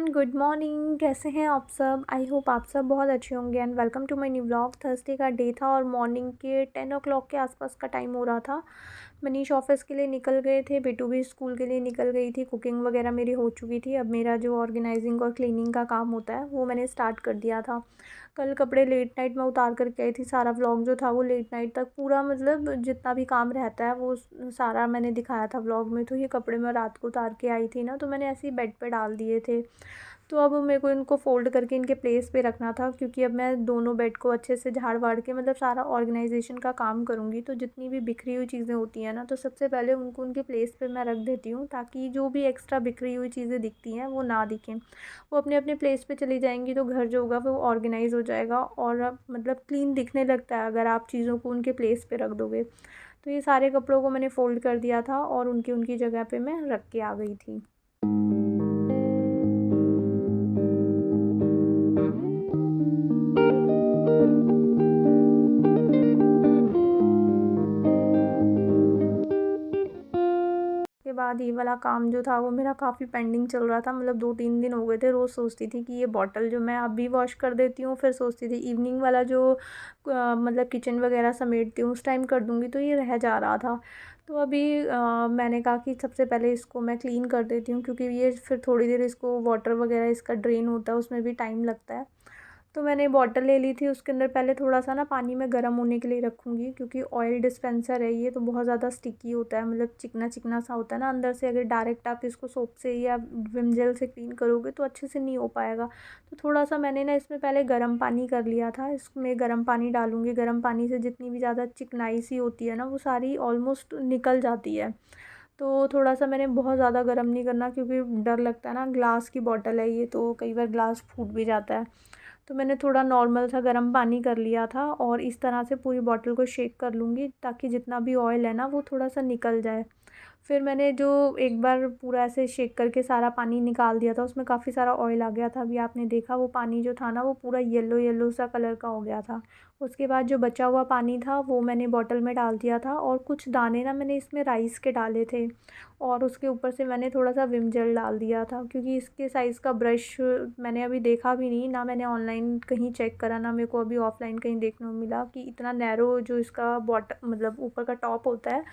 Everyone, good morning. कैसे हैं आप सब? आई होप आप सब बहुत अच्छे होंगे and welcome to my new vlog. Thursday का डे था और मॉर्निंग के 10 o'clock के आसपास का टाइम हो रहा था। मनीष ऑफिस के लिए निकल गए थे, बिटू भी स्कूल के लिए निकल गई थी। कुकिंग वगैरह मेरी हो चुकी थी। अब मेरा जो ऑर्गेनाइजिंग और क्लीनिंग का काम होता है वो मैंने स्टार्ट कर दिया था। कल कपड़े लेट नाइट में उतार करके आई थी। सारा व्लॉग जो था वो लेट नाइट तक पूरा, मतलब जितना भी काम रहता है वो सारा मैंने दिखाया था व्लॉग में। तो ये कपड़े मैं रात को उतार के आई थी ना, तो मैंने ऐसे ही बेड पे डाल दिए थे। तो अब मेरे को इनको फ़ोल्ड करके इनके प्लेस पे रखना था, क्योंकि अब मैं दोनों बेड को अच्छे से झाड़ वाड़ के, मतलब सारा ऑर्गेनाइजेशन का काम करूँगी। तो जितनी भी बिखरी हुई चीज़ें होती हैं ना, तो सबसे पहले उनको उनके प्लेस पे मैं रख देती हूँ, ताकि जो भी एक्स्ट्रा बिखरी हुई चीज़ें दिखती हैं वो ना दिखें। वो अपने अपने प्लेस पे चली जाएंगी, तो घर जो होगा वो ऑर्गेनाइज़ हो जाएगा और मतलब क्लीन दिखने लगता है अगर आप चीज़ों को उनके प्लेस पे रख दोगे। तो ये सारे कपड़ों को मैंने फ़ोल्ड कर दिया था और उनकी उनकी जगह पे मैं रख के आ गई थी। के बाद ये वाला काम जो था वो मेरा काफ़ी पेंडिंग चल रहा था। मतलब 2-3 दिन हो गए थे। रोज़ सोचती थी कि ये बॉटल जो मैं अभी वॉश कर देती हूँ, फिर सोचती थी इवनिंग वाला जो मतलब किचन वगैरह समेटती हूँ उस टाइम कर दूँगी, तो ये रह जा रहा था। तो अभी मैंने कहा कि सबसे पहले इसको मैं क्लीन कर देती हूँ, क्योंकि ये फिर थोड़ी देर इसको वाटर वगैरह इसका ड्रेन होता है, उसमें भी टाइम लगता है। तो मैंने बॉटल ले ली थी, उसके अंदर पहले थोड़ा सा ना पानी में गर्म होने के लिए रखूँगी, क्योंकि ऑयल डिस्पेंसर है ये, तो बहुत ज़्यादा स्टिकी होता है, मतलब चिकना चिकना सा होता है ना अंदर से। अगर डायरेक्ट आप इसको सोप से या विम जेल से क्लीन करोगे तो अच्छे से नहीं हो पाएगा। तो थोड़ा सा मैंने ना इसमें पहले गर्म पानी कर लिया था। इसमें गर्म पानी डालूँगी। गर्म पानी से जितनी भी ज़्यादा चिकनाई सी होती है ना, वो सारी ऑलमोस्ट निकल जाती है। तो थोड़ा सा मैंने, बहुत ज़्यादा गर्म नहीं करना, क्योंकि डर लगता है ना, ग्लास की बॉटल है ये, तो कई बार ग्लास फूट भी जाता है। तो मैंने थोड़ा नॉर्मल सा गर्म पानी कर लिया था और इस तरह से पूरी बॉटल को शेक कर लूँगी, ताकि जितना भी ऑयल है ना वो थोड़ा सा निकल जाए। फिर मैंने जो एक बार पूरा ऐसे शेक करके सारा पानी निकाल दिया था, उसमें काफ़ी सारा ऑयल आ गया था। अभी आपने देखा वो पानी जो था ना वो पूरा येलो येलो सा कलर का हो गया था। उसके बाद जो बचा हुआ पानी था वो मैंने बॉटल में डाल दिया था, और कुछ दाने ना मैंने इसमें राइस के डाले थे, और उसके ऊपर से मैंने थोड़ा सा विम जेल डाल दिया था। क्योंकि इसके साइज़ का ब्रश मैंने अभी देखा भी नहीं ना, मैंने ऑनलाइन कहीं चेक करा ना, मेरे को अभी ऑफलाइन कहीं देखने को मिला कि इतना नैरो जो इसका मतलब ऊपर का टॉप होता है,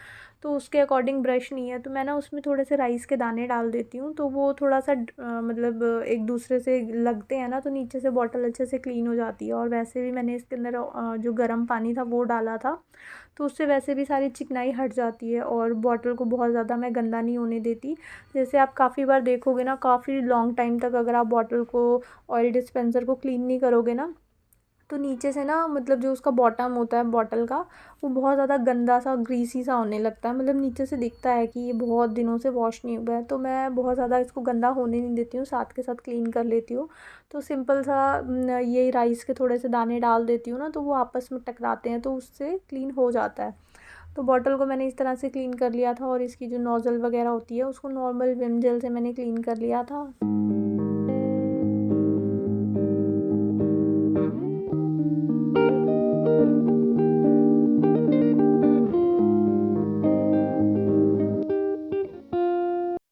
तो उसके अकॉर्डिंग ब्रश नहीं है। तो मैं ना उसमें थोड़े से राइस के दाने डाल देती हूँ, तो वो थोड़ा सा मतलब एक दूसरे से लगते हैं ना, तो नीचे से बॉटल अच्छे से क्लीन हो जाती है। और वैसे भी मैंने इसके अंदर जो गर्म पानी था वो डाला था, तो उससे वैसे भी सारी चिकनाई हट जाती है, और बॉटल को बहुत ज़्यादा मैं गंदा नहीं होने देती। जैसे आप काफ़ी बार देखोगे ना, काफ़ी लॉन्ग टाइम तक अगर आप बॉटल को, ऑयल डिस्पेंसर को क्लीन नहीं करोगे ना, तो नीचे से ना, मतलब जो उसका बॉटम होता है बॉटल का, वो बहुत ज़्यादा गंदा सा ग्रीसी सा होने लगता है। मतलब नीचे से दिखता है कि ये बहुत दिनों से वॉश नहीं हुआ है। तो मैं बहुत ज़्यादा इसको गंदा होने नहीं देती हूँ, साथ के साथ क्लीन कर लेती हूँ। तो सिंपल सा ये राइस के थोड़े से दाने डाल देती हूँ ना, तो वो आपस में टकराते हैं, तो उससे क्लीन हो जाता है। तो बॉटल को मैंने इस तरह से क्लीन कर लिया था, और इसकी जो नोज़ल वगैरह होती है उसको नॉर्मल विम जेल से मैंने क्लीन कर लिया था।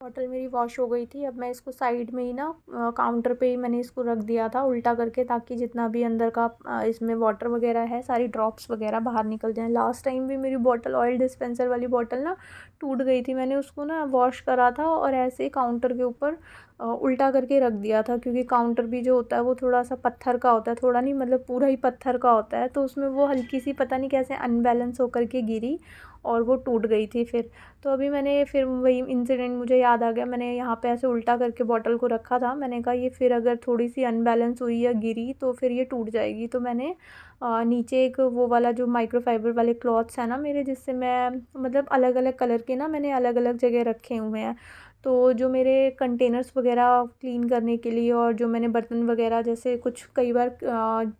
बॉटल मेरी वॉश हो गई थी। अब मैं इसको साइड में ही ना, काउंटर पे ही मैंने इसको रख दिया था उल्टा करके, ताकि जितना भी अंदर का इसमें वाटर वगैरह है, सारी ड्रॉप्स वगैरह बाहर निकल जाएं। लास्ट टाइम भी मेरी बॉटल, ऑयल डिस्पेंसर वाली बॉटल ना टूट गई थी। मैंने उसको ना वॉश करा था और ऐसे ही काउंटर के ऊपर उल्टा करके रख दिया था, क्योंकि काउंटर भी जो होता है वो थोड़ा सा पत्थर का होता है, थोड़ा नहीं, मतलब पूरा ही पत्थर का होता है। तो उसमें वो हल्की सी, पता नहीं कैसे अनबैलेंस होकर के गिरी और वो टूट गई थी फिर। तो अभी मैंने, फिर वही इंसिडेंट मुझे याद आ गया। मैंने यहाँ पे ऐसे उल्टा करके बॉटल को रखा था। मैंने कहा ये फिर अगर थोड़ी सी अनबैलेंस हुई या गिरी तो फिर ये टूट जाएगी। तो मैंने नीचे एक वो वाला जो माइक्रोफाइबर वाले क्लॉथ्स है ना मेरे, जिससे मैं, मतलब अलग अलग कलर के ना मैंने अलग अलग जगह रखे हुए हैं। तो जो मेरे कंटेनर्स वगैरह क्लीन करने के लिए, और जो मैंने बर्तन वगैरह, जैसे कुछ कई बार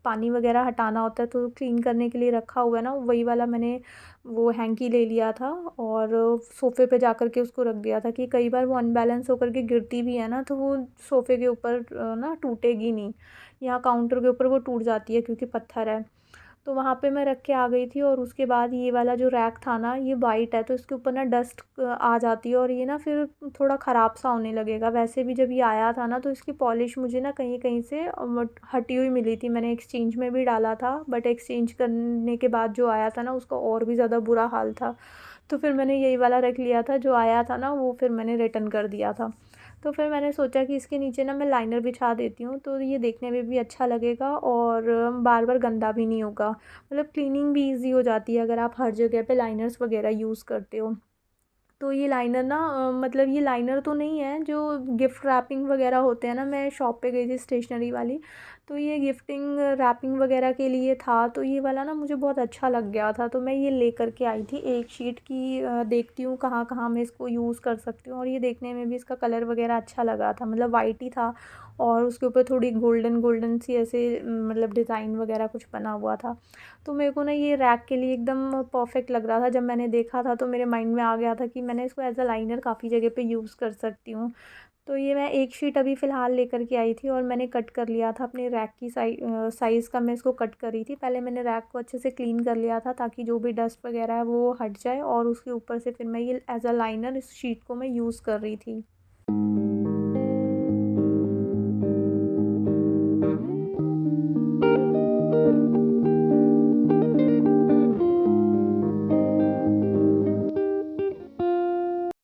पानी वगैरह हटाना होता है तो क्लीन करने के लिए रखा हुआ है ना, वही वाला मैंने वो हैंकी ले लिया था, और सोफ़े पे जा कर के उसको रख दिया था, कि कई बार वो अनबैलेंस होकर के गिरती भी है ना, तो वो सोफ़े के ऊपर ना टूटेगी नहीं। यहाँ काउंटर के ऊपर वो टूट जाती है, क्योंकि पत्थर है। तो वहाँ पे मैं रख के आ गई थी। और उसके बाद ये वाला जो रैक था ना, ये वाइट है तो इसके ऊपर ना डस्ट आ जाती है और ये ना फिर थोड़ा ख़राब सा होने लगेगा। वैसे भी जब ये आया था ना तो इसकी पॉलिश मुझे ना कहीं कहीं से हटी हुई मिली थी। मैंने एक्सचेंज में भी डाला था, बट एक्सचेंज करने के बाद जो आया था ना उसका और भी ज़्यादा बुरा हाल था। तो फिर मैंने यही वाला रख लिया था, जो आया था ना वो फिर मैंने रिटर्न कर दिया था। तो फिर मैंने सोचा कि इसके नीचे ना मैं लाइनर बिछा देती हूँ, तो ये देखने में भी अच्छा लगेगा और बार बार गंदा भी नहीं होगा। मतलब क्लीनिंग भी ईज़ी हो जाती है अगर आप हर जगह पे लाइनर्स वगैरह यूज़ करते हो। तो ये लाइनर ना मतलब ये लाइनर तो नहीं है, जो गिफ्ट रैपिंग वगैरह होते हैं ना, मैं शॉप पे गई थी स्टेशनरी वाली, तो ये गिफ्टिंग रैपिंग वगैरह के लिए था। तो ये वाला ना मुझे बहुत अच्छा लग गया था, तो मैं ये लेकर के आई थी एक शीट की। देखती हूँ कहाँ कहाँ मैं इसको यूज़ कर सकती हूँ। और ये देखने में भी इसका कलर वगैरह अच्छा लगा था, मतलब वाइट ही था और उसके ऊपर थोड़ी गोल्डन गोल्डन सी ऐसे मतलब डिज़ाइन वगैरह कुछ बना हुआ था। तो मेरे को ना ये रैक के लिए एकदम परफेक्ट लग रहा था। जब मैंने देखा था तो मेरे माइंड में आ गया था कि मैंने इसको एज अ लाइनर काफ़ी जगह पे यूज़ कर सकती हूँ। तो ये मैं एक शीट अभी फ़िलहाल लेकर के आई थी और मैंने कट कर लिया था अपने रैक की साइज़ का। मैं इसको कट कर रही थी, पहले मैंने रैक को अच्छे से क्लीन कर लिया था ताकि जो भी डस्ट वगैरह है वो हट जाए, और उसके ऊपर से फिर मैं ये एज अ लाइनर इस शीट को मैं यूज़ कर रही थी।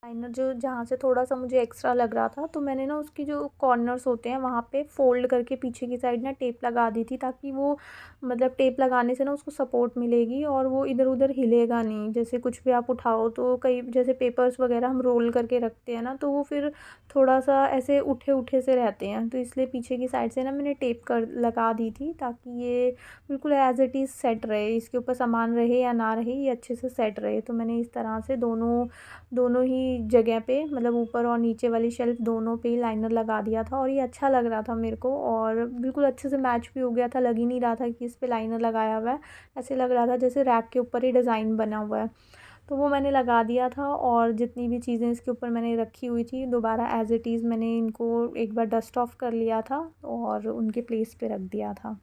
लाइनर जो जहाँ से थोड़ा-सा मुझे एक्स्ट्रा लग रहा था, तो मैंने ना उसकी जो कॉर्नर्स होते हैं वहाँ पे फ़ोल्ड करके पीछे की साइड ना टेप लगा दी थी, ताकि वो मतलब टेप लगाने से ना उसको सपोर्ट मिलेगी और वो इधर-उधर हिलेगा नहीं। जैसे कुछ भी आप उठाओ तो कई जैसे पेपर्स वगैरह हम रोल करके रखते हैं ना, तो वो फिर थोड़ा-सा ऐसे उठे-उठे से रहते हैं। तो इसलिए पीछे की साइड से ना मैंने टेप कर लगा दी थी, ताकि ये बिल्कुल एज़ इट इज़ सेट रहे, इसके ऊपर सामान रहे या ना रहे, ये अच्छे से सेट रहे। तो मैंने इस तरह से दोनों दोनों ही जगह पे, मतलब ऊपर और नीचे वाली शेल्फ़ दोनों पे ही लाइनर लगा दिया था और ये अच्छा लग रहा था मेरे को, और बिल्कुल अच्छे से मैच भी हो गया था। लग ही नहीं रहा था कि इस पे लाइनर लगाया हुआ है, ऐसे लग रहा था जैसे रैक के ऊपर ही डिज़ाइन बना हुआ है। तो वो मैंने लगा दिया था, और जितनी भी चीज़ें इसके ऊपर मैंने रखी हुई थी दोबारा एज़ इट इज़ मैंने इनको एक बार डस्ट ऑफ कर लिया था और उनके प्लेस पे रख दिया था।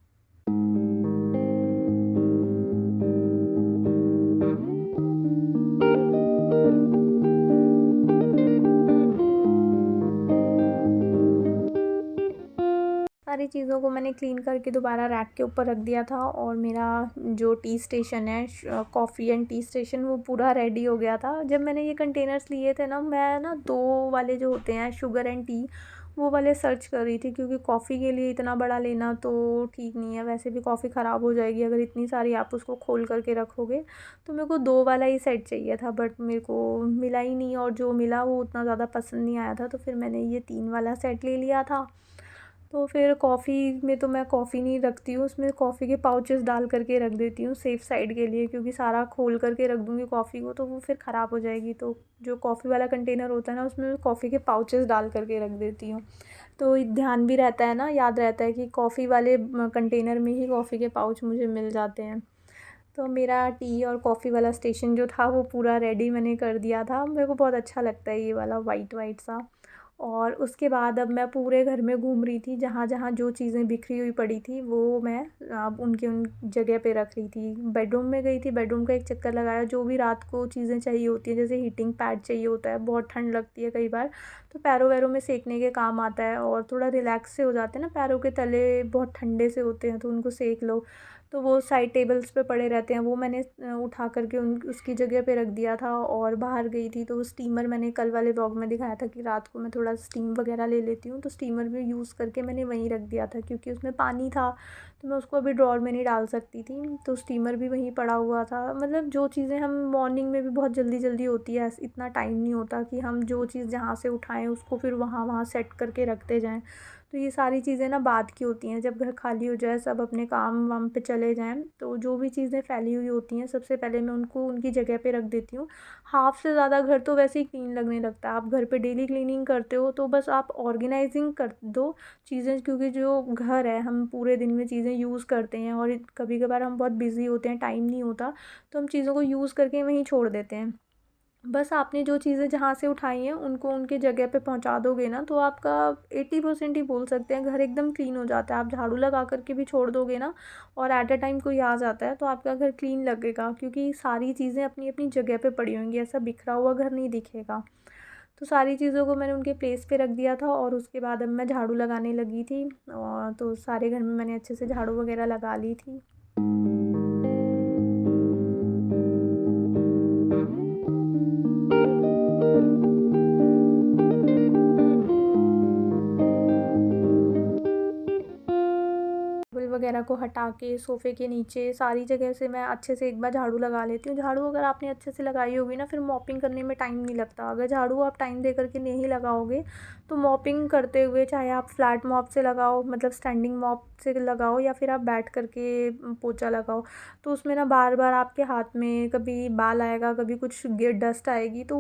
सारी चीज़ों को मैंने क्लीन करके दोबारा रैक के ऊपर रख दिया था, और मेरा जो टी स्टेशन है, कॉफ़ी एंड टी स्टेशन, वो पूरा रेडी हो गया था। जब मैंने ये कंटेनर्स लिए थे ना, मैं ना 2 वाले जो होते हैं शुगर एंड टी, वो वाले सर्च कर रही थी, क्योंकि कॉफ़ी के लिए इतना बड़ा लेना तो ठीक नहीं है। वैसे भी कॉफ़ी ख़राब हो जाएगी अगर इतनी सारी आप उसको खोल करके रखोगे। तो मेरे को 2 वाला ही सेट चाहिए था, बट मेरे को मिला ही नहीं, और जो मिला वो उतना ज़्यादा पसंद नहीं आया था। तो फिर मैंने ये 3 वाला सेट ले लिया था। तो फिर कॉफ़ी में तो मैं कॉफ़ी नहीं रखती हूँ, उसमें कॉफ़ी के पाउचेस डाल करके रख देती हूँ सेफ़ साइड के लिए, क्योंकि सारा खोल करके रख दूँगी कॉफ़ी को तो वो फिर ख़राब हो जाएगी। तो जो कॉफ़ी वाला कंटेनर होता है ना, उसमें कॉफ़ी के पाउचेस डाल करके रख देती हूँ। तो ध्यान भी रहता है ना, याद रहता है कि कॉफ़ी वाले कंटेनर में ही कॉफ़ी के पाउच मुझे मिल जाते हैं। तो मेरा टी और कॉफ़ी वाला स्टेशन जो था वो पूरा रेडी मैंने कर दिया था। मेरे को बहुत अच्छा लगता है ये वाला वाइट वाइट सा। और उसके बाद अब मैं पूरे घर में घूम रही थी, जहाँ-जहाँ जो चीज़ें बिखरी हुई पड़ी थी वो मैं अब उनके उन जगह पे रख रही थी। बेडरूम में गई थी, बेडरूम का एक चक्कर लगाया, जो भी रात को चीज़ें चाहिए होती हैं, जैसे हीटिंग पैड चाहिए होता है, बहुत ठंड लगती है कई बार, तो पैरों-वैरों में सेकने के काम आता है, और थोड़ा रिलैक्स से हो जाते हैं ना, पैरों के तले बहुत ठंडे से होते हैं तो उनको सेक लो। तो वो साइड टेबल्स पे पड़े रहते हैं, वो मैंने उठा करके उन उसकी जगह पे रख दिया था। और बाहर गई थी तो स्टीमर, मैंने कल वाले व्लॉग में दिखाया था कि रात को मैं थोड़ा स्टीम वगैरह ले लेती हूँ, तो स्टीमर भी यूज़ करके मैंने वहीं रख दिया था, क्योंकि उसमें पानी था तो मैं उसको अभी ड्रॉअर में नहीं डाल सकती थी, तो स्टीमर भी वहीं पड़ा हुआ था। मतलब जो चीज़ें हम मॉर्निंग में भी बहुत जल्दी जल्दी होती है, इतना टाइम नहीं होता कि हम जो चीज़ जहाँ से उठाएं उसको फिर वहाँ वहाँ सेट करके रखते जाएं। तो ये सारी चीज़ें ना बाद की होती हैं, जब घर खाली हो जाए, सब अपने काम वाम पे चले जाएँ, तो जो भी चीज़ें फैली हुई होती हैं सबसे पहले मैं उनको उनकी जगह पे रख देती हूँ। हाफ़ से ज़्यादा घर तो वैसे ही क्लीन लगने लगता है। आप घर पे डेली क्लीनिंग करते हो तो बस आप ऑर्गेनाइज़िंग कर दो चीज़ें, क्योंकि जो घर है हम पूरे दिन में चीज़ें यूज़ करते हैं, और कभी-कभार हम बहुत बिज़ी होते हैं, टाइम नहीं होता, तो हम चीज़ों को यूज़ करके वहीं छोड़ देते हैं। बस आपने जो चीज़ें जहाँ से उठाई हैं उनको उनके जगह पे पहुँचा दोगे ना, तो आपका 80% ही बोल सकते हैं घर एकदम क्लीन हो जाता है। आप झाड़ू लगा कर के भी छोड़ दोगे ना और एट अ टाइम कोई आ जाता है तो आपका घर क्लीन लगेगा, क्योंकि सारी चीज़ें अपनी अपनी जगह पे पड़ी होंगी, ऐसा बिखरा हुआ घर नहीं दिखेगा। तो सारी चीज़ों को मैंने उनके प्लेस पे रख दिया था और उसके बाद अब मैं झाड़ू लगाने लगी थी, और तो सारे घर में मैंने अच्छे से झाड़ू वगैरह लगा ली थी। टेबल वगैरह को हटा के सोफ़े के नीचे सारी जगह से मैं अच्छे से एक बार झाड़ू लगा लेती हूँ। झाड़ू अगर आपने अच्छे से लगाई होगी ना, फिर मॉपिंग करने में टाइम नहीं लगता। अगर झाड़ू आप टाइम दे कर के नहीं लगाओगे तो मॉपिंग करते हुए, चाहे आप फ्लैट मॉप से लगाओ, मतलब स्टैंडिंग मॉप से लगाओ, या फिर आप बैठ कर के पोछा लगाओ, तो उसमें ना बार बार आपके हाथ में कभी बाल आएगा, कभी कुछ डस्ट आएगी, तो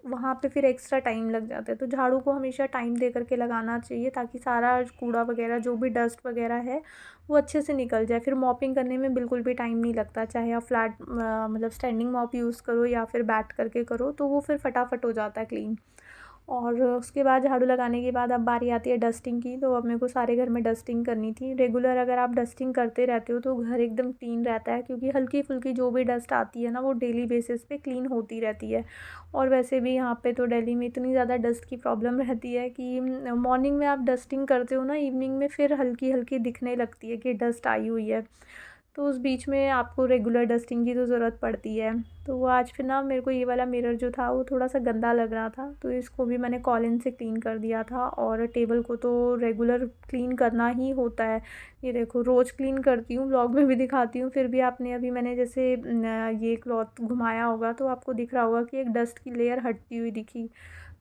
वहाँ पे फिर एक्स्ट्रा टाइम लग जाता है। तो झाड़ू को हमेशा टाइम दे कर के लगाना चाहिए, ताकि सारा कूड़ा वगैरह जो भी डस्ट वगैरह है वो अच्छे से निकल जाए। फिर मॉपिंग करने में बिल्कुल भी टाइम नहीं लगता, चाहे आप फ्लैट मतलब स्टैंडिंग मॉप यूज़ करो या फिर बैठ करके करो, तो वो फिर फटाफट हो जाता है क्लीन। और उसके बाद झाड़ू लगाने के बाद अब बारी आती है डस्टिंग की। तो अब मेरे को सारे घर में डस्टिंग करनी थी। रेगुलर अगर आप डस्टिंग करते रहते हो तो घर एकदम क्लीन रहता है, क्योंकि हल्की फुल्की जो भी डस्ट आती है ना, वो डेली बेसिस पे क्लीन होती रहती है। और वैसे भी यहाँ पे तो दिल्ली में इतनी ज़्यादा डस्ट की प्रॉब्लम रहती है कि मॉर्निंग में आप डस्टिंग करते हो ना, इवनिंग में फिर हल्की हल्की दिखने लगती है कि डस्ट आई हुई है। तो उस बीच में आपको रेगुलर डस्टिंग की तो ज़रूरत पड़ती है। तो वो आज फिर ना मेरे को ये वाला मिरर जो था वो थोड़ा सा गंदा लग रहा था, तो इसको भी मैंने कॉलिन से क्लीन कर दिया था। और टेबल को तो रेगुलर क्लीन करना ही होता है। ये देखो, रोज़ क्लीन करती हूँ, व्लॉग में भी दिखाती हूँ, फिर भी आपने अभी मैंने जैसे ये क्लॉथ घुमाया होगा तो आपको दिख रहा होगा कि एक डस्ट की लेयर हटती हुई दिखी।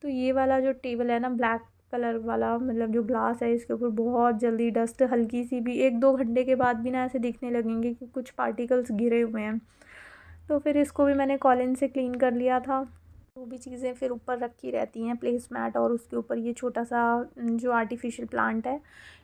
तो ये वाला जो टेबल है ना, ब्लैक कलर वाला, मतलब जो ग्लास है, इसके ऊपर बहुत जल्दी डस्ट हल्की सी भी 1-2 घंटे के बाद भी ना ऐसे दिखने लगेंगे कि कुछ पार्टिकल्स गिरे हुए हैं। तो फिर इसको भी मैंने कॉलिन से क्लीन कर लिया था। वो भी चीज़ें फिर ऊपर रखी रहती हैं, प्लेस मैट और उसके ऊपर ये छोटा सा जो आर्टिफिशियल प्लांट है,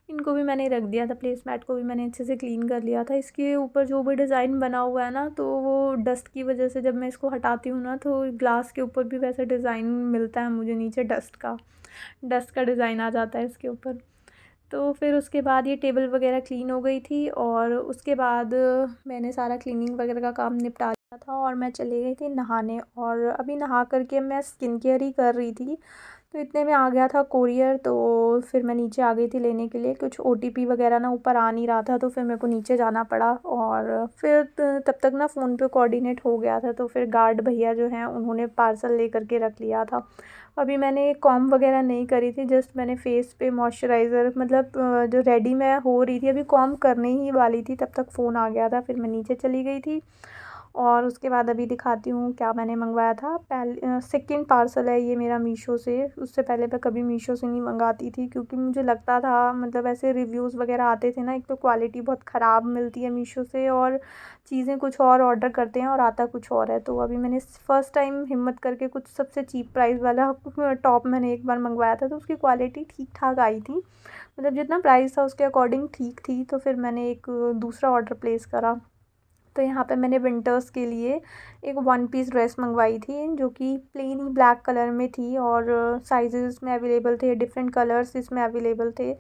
इनको भी मैंने रख दिया था। प्लेस मैट को भी मैंने अच्छे से क्लीन कर लिया था। इसके ऊपर जो भी डिज़ाइन बना हुआ है ना, तो वो डस्ट की वजह से जब मैं इसको हटाती हूँ ना, तो ग्लास के ऊपर भी वैसा डिज़ाइन मिलता है मुझे नीचे, डस्ट का डिज़ाइन आ जाता है इसके ऊपर। तो फिर उसके बाद ये टेबल वगैरह क्लीन हो गई थी, और उसके बाद मैंने सारा क्लीनिंग वगैरह का काम निपटा लिया था और मैं चली गई थी नहाने। और अभी नहा कर के मैं स्किन केयर ही कर रही थी, तो इतने में आ गया था कोरियर। तो फिर मैं नीचे आ गई थी लेने के लिए। कुछ ओटीपी वगैरह ना ऊपर आ नहीं रहा था, तो फिर मेरे को नीचे जाना पड़ा। और फिर तब तक ना फ़ोन पे कोऑर्डिनेट हो गया था, तो फिर गार्ड भैया जो हैं उन्होंने पार्सल ले कर के रख लिया था। अभी मैंने कॉम्ब वगैरह नहीं करी थी, जस्ट मैंने फेस पे मॉइस्चराइज़र, मतलब जो रेडी मैं हो रही थी, अभी कॉम्ब करने ही वाली थी, तब तक फ़ोन आ गया था। फिर मैं नीचे चली गई थी। और उसके बाद अभी दिखाती हूँ क्या मैंने मंगवाया था। सेकंड पार्सल है ये मेरा मीशो से। उससे पहले मैं कभी मीशो से नहीं मंगाती थी, क्योंकि मुझे लगता था, मतलब ऐसे रिव्यूज़ वगैरह आते थे ना, एक तो क्वालिटी बहुत ख़राब मिलती है मीशो से, और चीज़ें कुछ और ऑर्डर करते हैं और आता कुछ और है। तो अभी मैंने फ़र्स्ट टाइम हिम्मत करके कुछ सबसे चीप प्राइस वाला टॉप मैंने एक बार मंगवाया था, तो उसकी क्वालिटी ठीक ठाक आई थी, मतलब जितना प्राइस था उसके अकॉर्डिंग ठीक थी। तो फिर मैंने एक दूसरा ऑर्डर प्लेस करा। तो यहाँ पे मैंने विंटर्स के लिए एक वन पीस ड्रेस मंगवाई थी, जो कि प्लेन ही ब्लैक कलर में थी, और साइज़ेस में अवेलेबल थे, डिफरेंट कलर्स इसमें अवेलेबल थे।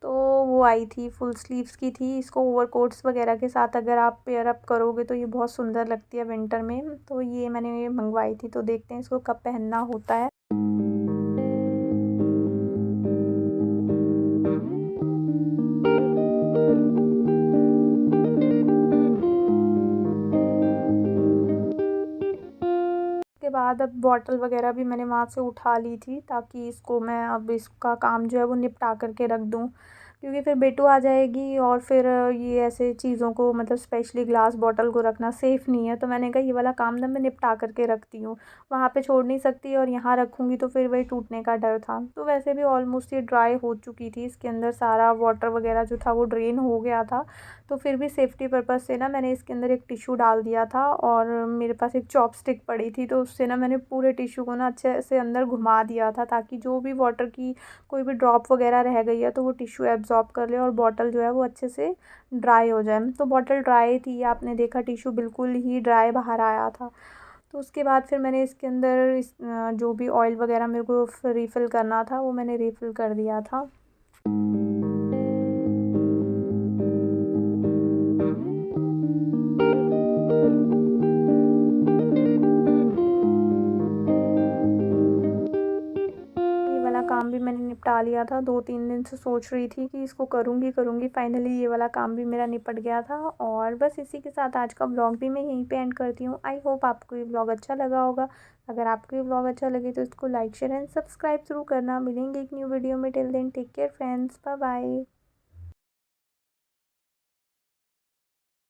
तो वो आई थी, फुल स्लीव्स की थी। इसको ओवरकोट्स वगैरह के साथ अगर आप पेयर अप करोगे तो ये बहुत सुंदर लगती है विंटर में। तो ये मैंने मंगवाई थी, तो देखते हैं इसको कब पहनना होता है। उसके बाद अब बॉटल वगैरह भी मैंने वहाँ से उठा ली थी, ताकि इसको मैं अब इसका काम जो है वो निपटा कर के रख दूँ, क्योंकि फिर बेटू आ जाएगी और फिर ये ऐसे चीज़ों को, मतलब स्पेशली ग्लास बॉटल को रखना सेफ़ नहीं है। तो मैंने कहा ये वाला काम ना मैं निपटा कर के रखती हूँ, वहाँ पे छोड़ नहीं सकती, और यहाँ रखूँगी तो फिर वही टूटने का डर था। तो वैसे भी ऑलमोस्ट ये ड्राई हो चुकी थी, इसके अंदर सारा वाटर वगैरह जो था वो ड्रेन हो गया था। तो फिर भी सेफ्टी पर्पज़ से ना मैंने इसके अंदर एक टिश्यू डाल दिया था, और मेरे पास एक चॉपस्टिक पड़ी थी, तो उससे ना मैंने पूरे टिश्यू को ना अच्छे से अंदर घुमा दिया था, ताकि जो भी वाटर की कोई भी ड्रॉप वगैरह रह गई है तो वो टिश्यू एब्ज़ॉर्ब कर ले और बॉटल जो है वो अच्छे से ड्राई हो जाए। तो बॉटल ड्राई थी, आपने देखा टिश्यू बिल्कुल ही ड्राई बाहर आया था। तो उसके बाद फिर मैंने इसके अंदर जो भी ऑयल वगैरह मेरे को रिफ़िल करना था वो मैंने रिफ़िल कर दिया था। ये वाला काम भी मैंने निपटा लिया था। 2-3 दिन से सोच रही थी कि इसको करूँगी, करूँगी, फाइनली ये वाला काम भी मेरा निपट गया था। और बस इसी के साथ आज का व्लॉग भी मैं यहीं पे एंड करती हूँ। आई होप आपको ये व्लॉग अच्छा लगा होगा। अगर आपको ये व्लॉग अच्छा लगे तो इसको लाइक, शेयर एंड सब्सक्राइब ज़रूर करना। मिलेंगे एक न्यू वीडियो में। Till then take care friends, bye bye.